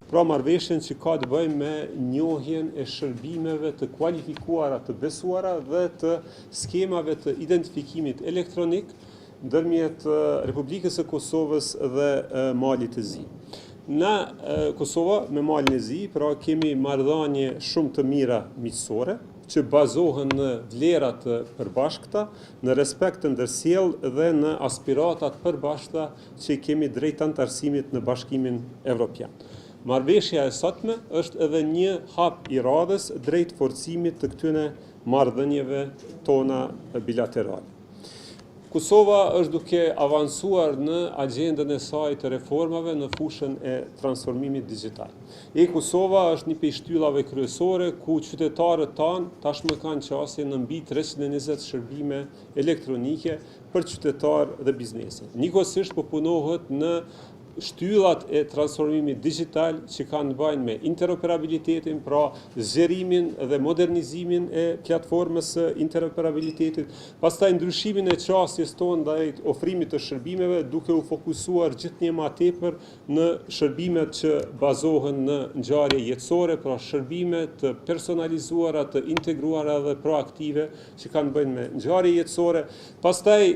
Pra marrëveshjen që ka të bëjë me njohjen e shërbimeve të kualifikuara të besuara dhe të skemave të identifikimit elektronik ndërmjet Republikës së Kosovës dhe Malit të Zi. Në Kosova me Malin e Zi, pra kemi marrëdhënie shumë të mira miqësore, që bazohen në vlerat të përbashkëta, në respekt të ndërsjellë dhe në aspiratat përbashkëta që kemi drejt anëtarësimit në Bashkimin Evropian. Marrëveshja e sotme është edhe një hap i radhës drejt forcimit të këtyre marrëdhënieve tona bilaterale. Kosova është duke avancuar në agjendën e saj të reformave në fushën e transformimit digital. Kosova është një prej shtyllave kryesore ku qytetarët tanë tashmë kanë qasje në mbi 320 shërbime elektronike për qytetarë dhe biznese. Njëkohësisht po punohet në shtyllat e transformimit digital që kanë të bëjnë me interoperabilitetin, pra zgjerimin dhe modernizimin e platformës së interoperabilitetit, pastaj ndryshimin e qasjes tonë ndaj ofrimit të shërbimeve, duke u fokusuar gjithnjë më tepër në shërbimet që bazohen në ngjarje jetësore, pra shërbime të personalizuara, të integruara dhe proaktive që kanë të bëjnë me ngjarje jetësore, pastaj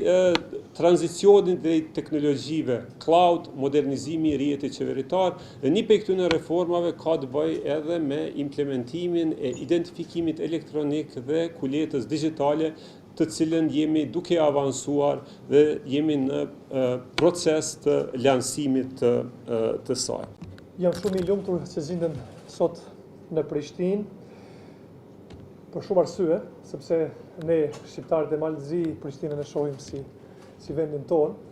tranzicionin drejt teknologjive cloud, modernizimi i rrjetit qeveritar. Një prej këtyre reformave ka të bëjë edhe me implementimin e identifikimit elektronik dhe kuletës digjitale, të cilën jemi duke avancuar dhe jemi në proces të lancimit të saj. Jam shumë i lumtur që zgjidhem sot në Prishtinë për shumë arsye, sepse ne shqiptarët e Malit të Zi Prishtinën e shohim si vendin tonë.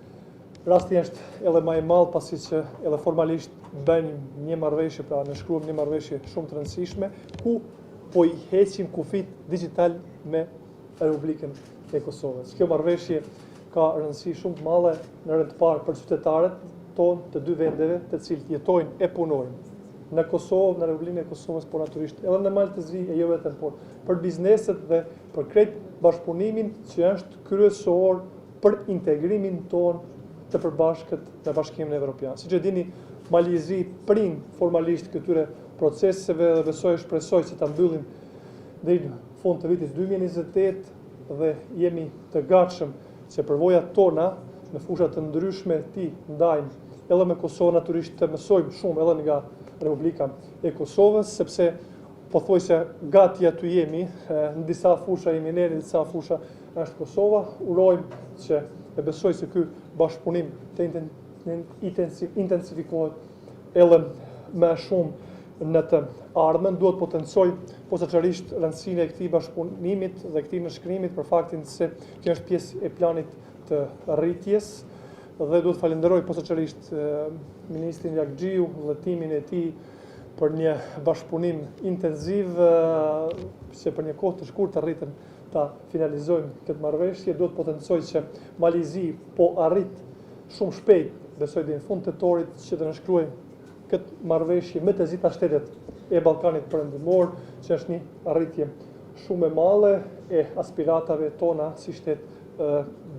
Rasti është edhe më i madh pasi që edhe formalisht bëjmë një marrëveshje, pra ne shkruam një marrëveshje shumë të rëndësishme ku po i heqim kufit digital me Republikën e Kosovës. Kjo marrëveshje ka rëndësi shumë të madhe në rreth të parë për qytetarët tonë të dy vendeve, të cilët jetojnë e punojnë në Kosovë, në Republikën e Kosovës, por natyrisht edhe në Malin e Zi e jo vetëm, por për bizneset dhe për krejt bashkëpunimin që është kryesor për integrimin tonë të përbashkët në Bashkimin Evropian. Siç e dini, Mali i Zi prin formalisht këtyre proceseve dhe shpresoj që ta mbyllim deri në fund të vitit 2028 dhe jemi të gatshëm që përvojat tona në fusha të ndryshme ti ndajmë edhe me Kosovën, natyrisht të mësojmë shumë edhe nga Republika e Kosovës, sepse pothuajse gati aty jemi, në disa fusha jemi ne, në disa fusha është Kosova. Urojmë që e besoj se ky bashkëpunim të intensifikohet edhe më shumë në të ardhmen. Duhet potencoj posaçërisht rëndësinë e këtij bashkëpunimit dhe këtij nënshkrimit për faktin se kjo është pjesë e planit të rritjes dhe duhet falenderoj posaçërisht ministrin Jakxhiu dhe timin e tij për një bashkëpunim intenziv që për një kohë të shkurtër arritën ta finalizojmë këtë marrëveshje. Duhet potencoj që Mali i Zi po arrit shumë shpejt, besoj deri në fund tetorit, që të nënshkruajmë këtë marrëveshje me të gjitha shtetet e Ballkanit Perëndimor, që është një arritje shumë e madhe e aspiratave tona si shtet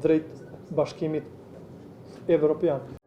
drejt Bashkimit Evropian.